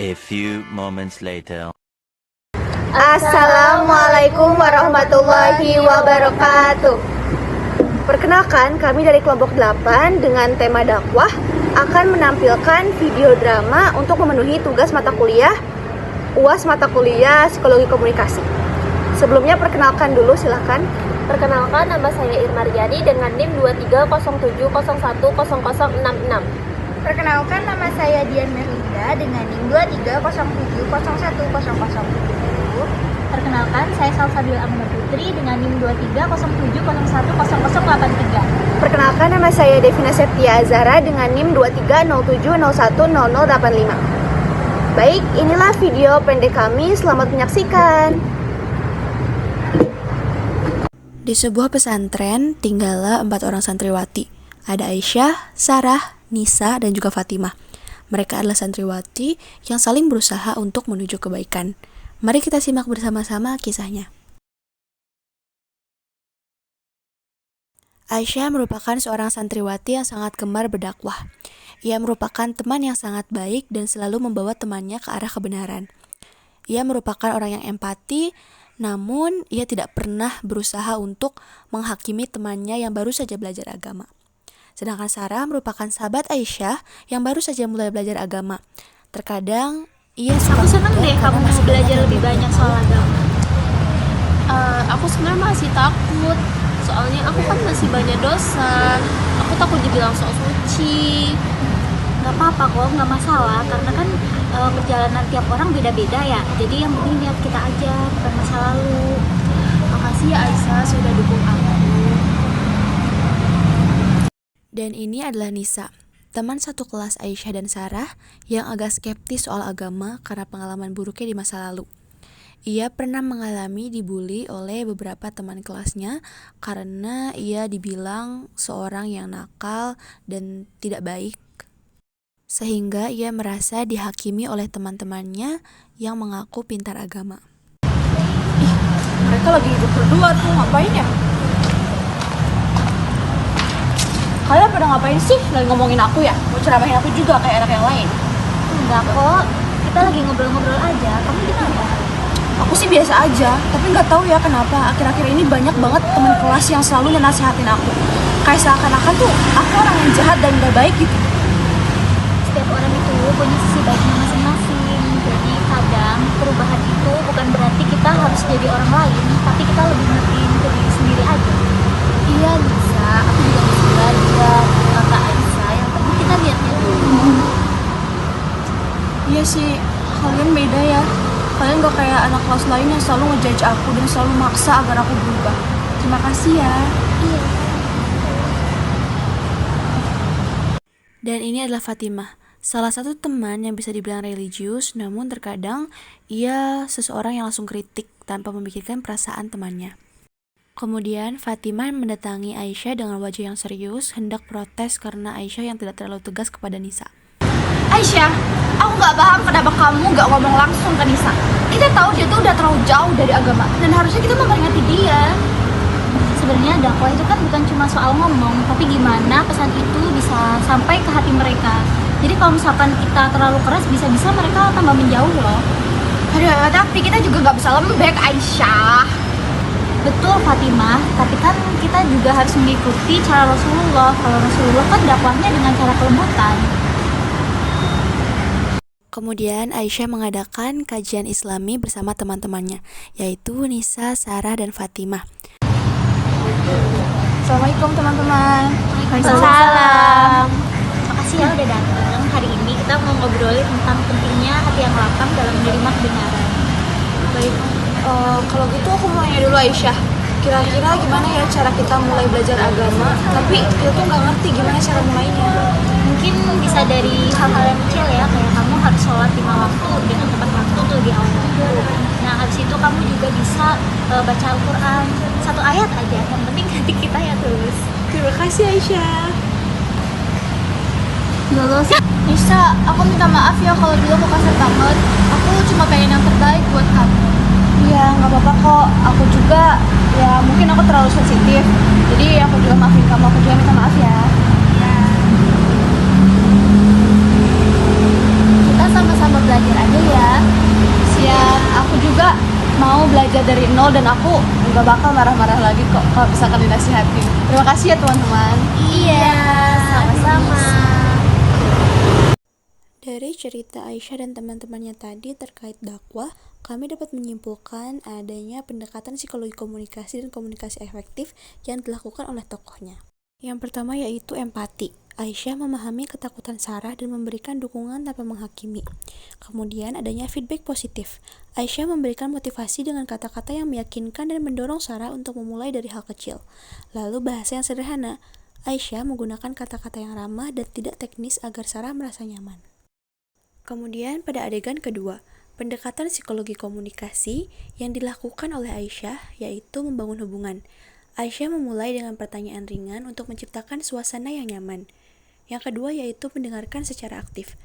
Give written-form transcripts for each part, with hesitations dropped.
A few moments later. Assalamualaikum warahmatullahi wabarakatuh. Perkenalkan, kami dari kelompok 8 dengan tema dakwah akan menampilkan video drama untuk memenuhi tugas mata kuliah UAS mata kuliah Psikologi Komunikasi. Sebelumnya perkenalkan dulu, silakan. Perkenalkan, nama saya Irma Riyani dengan NIM 2307010066. Perkenalkan, nama saya Dian Merlinda dengan NIM 2307010010. Perkenalkan, saya Salsabila Aminah Putri dengan NIM 2307010083. Perkenalkan, nama saya Devina Septia Azara dengan NIM 2307010085. Baik, inilah video pendek kami. Selamat menyaksikan. Di sebuah pesantren tinggallah 4 orang santriwati. Ada Aisyah, Sarah, Nisa, dan juga Fatimah. Mereka adalah santriwati yang saling berusaha untuk menuju kebaikan. Mari kita simak bersama-sama kisahnya. Aisyah merupakan seorang santriwati yang sangat gemar berdakwah. Ia merupakan teman yang sangat baik dan selalu membawa temannya ke arah kebenaran. Ia merupakan orang yang empati, namun ia tidak pernah berusaha untuk menghakimi temannya yang baru saja belajar agama. Sedangkan Sarah merupakan sahabat Aisyah yang baru saja mulai belajar agama. Terkadang ia suka Senang deh kamu mau belajar lebih banyak soal agama. Aku sebenarnya masih takut, soalnya aku kan masih banyak dosa. Aku takut dibilang sok suci. Gak apa-apa kok, gak masalah. Karena kan perjalanan tiap orang beda-beda ya. Jadi yang penting niat kita aja, bukan masa lalu. Makasih ya Aisyah sudah dukung aku. Dan ini adalah Nisa, teman satu kelas Aisyah dan Sarah yang agak skeptis soal agama karena pengalaman buruknya di masa lalu. Ia pernah mengalami dibully oleh beberapa teman kelasnya karena ia dibilang seorang yang nakal dan tidak baik. Sehingga ia merasa dihakimi oleh teman-temannya yang mengaku pintar agama. Mereka lagi hidup berdua tuh, ngapain ya? Kalian pada ngapain sih? Lagi ngomongin aku ya? Mau ceramahin aku juga kayak anak yang lain? Enggak kok, kita lagi ngobrol-ngobrol aja. Kamu gimana? Aku sih biasa aja, tapi nggak tahu ya kenapa akhir-akhir ini banyak banget teman kelas yang selalu nasihatin aku. Kayak seakan-akan tuh aku orang yang jahat dan nggak baik gitu. Setiap orang itu punya sisi baiknya masing-masing. Jadi kadang perubahan itu bukan berarti kita harus jadi orang lain, tapi kita lebih ngertiin ke diri sendiri aja. Iya Nisa, aku juga masih belajar kata Aisyah, yang penting kita lihatnya dulu. Iya sih, kalian beda ya. Kalian gak kayak anak kelas lain yang selalu ngejudge aku dan selalu maksa agar aku berubah. Terima kasih ya. Iya. Dan ini adalah Fatimah, salah satu teman yang bisa dibilang religius, namun terkadang ia seseorang yang langsung kritik tanpa memikirkan perasaan temannya. Kemudian Fatimah mendatangi Aisyah dengan wajah yang serius, hendak protes karena Aisyah yang tidak terlalu tegas kepada Nisa. Aisyah, aku gak paham kenapa kamu gak ngomong langsung ke Nisa. Kita tahu dia tuh udah terlalu jauh dari agama dan harusnya kita memperingati dia. Sebenarnya dakwah itu kan bukan cuma soal ngomong, tapi gimana pesan itu bisa sampai ke hati mereka. Jadi kalau misalkan kita terlalu keras, bisa-bisa mereka tambah menjauh loh. Aduh, tapi kita juga gak bisa lembek, Aisyah. Betul Fatimah, tapi kan kita juga harus mengikuti cara Rasulullah. Kalau Rasulullah kan dakwahnya dengan cara kelembutan. Kemudian Aisyah mengadakan kajian Islami bersama teman-temannya, yaitu Nisa, Sarah, dan Fatimah. Assalamualaikum teman-teman. Waalaikumsalam. Makasih ya udah datang. Hari ini kita mau ngobrolin tentang pentingnya hati yang lapang dalam menerima kebenaran. Baik, kalau gitu aku mau nanya dulu Aisyah. Kira-kira gimana ya cara kita mulai belajar agama? Tapi kita tuh nggak ngerti gimana cara mulainya. Mungkin bisa dari hal-hal yang kecil ya, kayak kamu harus sholat 5 waktu dengan tepat waktu tuh di awal waktu. Nah habis itu kamu juga bisa baca Al-Quran 1 ayat aja, yang penting hati kita ya tulus. Terima kasih Aisyah. Lulus. Nisa, aku minta maaf ya kalau dulu aku kasar banget. Aku cuma pengen yang terbaik buat kamu. Iya, nggak apa-apa kok. Aku juga, ya mungkin aku terlalu sensitif. Jadi aku juga maafin kamu. Aku juga minta maaf ya. Kita sama-sama belajar aja nol dan aku nggak bakal marah-marah lagi kok kalau misalkan dinasihatin. Terima kasih ya teman-teman. Iya, sama-sama. Dari cerita Aisyah dan teman-temannya tadi terkait dakwah, kami dapat menyimpulkan adanya pendekatan psikologi komunikasi dan komunikasi efektif yang dilakukan oleh tokohnya. Yang pertama yaitu empati. Aisyah memahami ketakutan Sarah dan memberikan dukungan tanpa menghakimi. Kemudian adanya feedback positif. Aisyah memberikan motivasi dengan kata-kata yang meyakinkan dan mendorong Sarah untuk memulai dari hal kecil. Lalu bahasa yang sederhana. Aisyah menggunakan kata-kata yang ramah dan tidak teknis agar Sarah merasa nyaman. Kemudian pada adegan kedua, pendekatan psikologi komunikasi yang dilakukan oleh Aisyah yaitu membangun hubungan. Aisyah memulai dengan pertanyaan ringan untuk menciptakan suasana yang nyaman. Yang kedua yaitu mendengarkan secara aktif.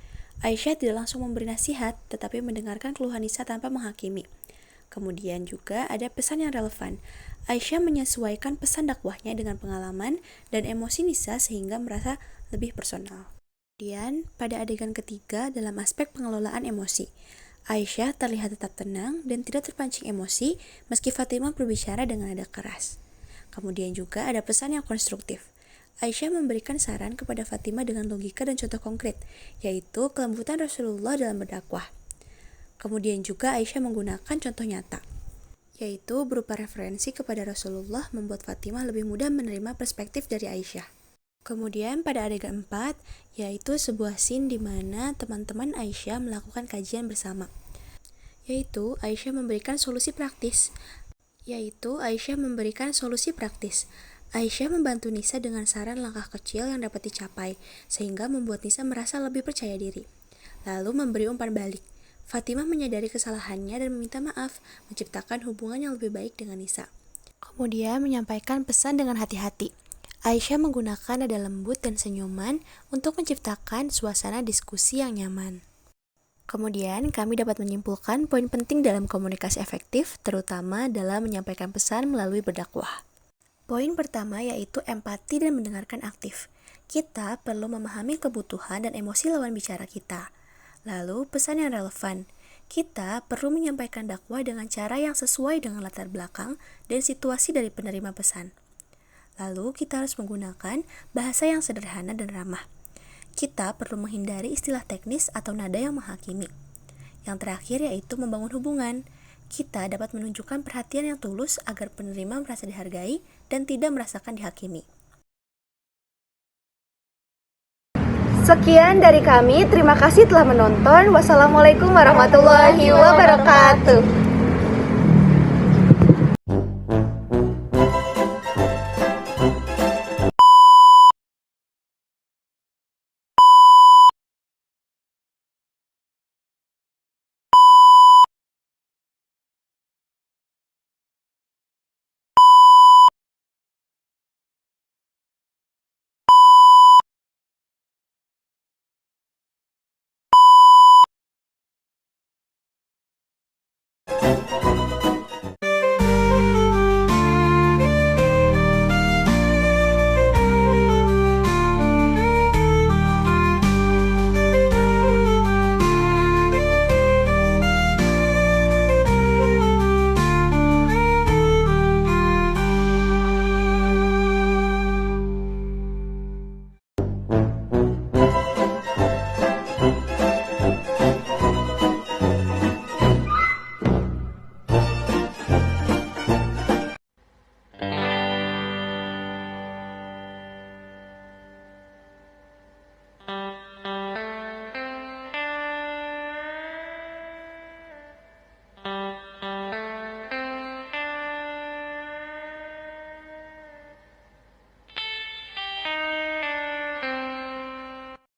Aisyah tidak langsung memberi nasihat, tetapi mendengarkan keluhan Nisa tanpa menghakimi. Kemudian juga ada pesan yang relevan. Aisyah menyesuaikan pesan dakwahnya dengan pengalaman dan emosi Nisa sehingga merasa lebih personal. Kemudian, pada adegan ketiga dalam aspek pengelolaan emosi, Aisyah terlihat tetap tenang dan tidak terpancing emosi meski Fatimah berbicara dengan nada keras. Kemudian juga ada pesan yang konstruktif. Aisyah memberikan saran kepada Fatimah dengan logika dan contoh konkret, yaitu kelembutan Rasulullah dalam berdakwah. Kemudian juga Aisyah menggunakan contoh nyata, yaitu berupa referensi kepada Rasulullah membuat Fatimah lebih mudah menerima perspektif dari Aisyah. Kemudian pada adegan 4, yaitu sebuah scene di mana teman-teman Aisyah melakukan kajian bersama. Yaitu Aisyah memberikan solusi praktis. Aisyah membantu Nisa dengan saran langkah kecil yang dapat dicapai, sehingga membuat Nisa merasa lebih percaya diri. Lalu memberi umpan balik. Fatimah menyadari kesalahannya dan meminta maaf, menciptakan hubungan yang lebih baik dengan Nisa. Kemudian menyampaikan pesan dengan hati-hati. Aisyah menggunakan nada lembut dan senyuman untuk menciptakan suasana diskusi yang nyaman. Kemudian, kami dapat menyimpulkan poin penting dalam komunikasi efektif, terutama dalam menyampaikan pesan melalui berdakwah. Poin pertama yaitu empati dan mendengarkan aktif. Kita perlu memahami kebutuhan dan emosi lawan bicara kita. Lalu, pesan yang relevan. Kita perlu menyampaikan dakwah dengan cara yang sesuai dengan latar belakang dan situasi dari penerima pesan. Lalu kita harus menggunakan bahasa yang sederhana dan ramah. Kita perlu menghindari istilah teknis atau nada yang menghakimi. Yang terakhir yaitu membangun hubungan. Kita dapat menunjukkan perhatian yang tulus agar penerima merasa dihargai dan tidak merasakan dihakimi. Sekian dari kami, terima kasih telah menonton. Wassalamualaikum warahmatullahi wabarakatuh.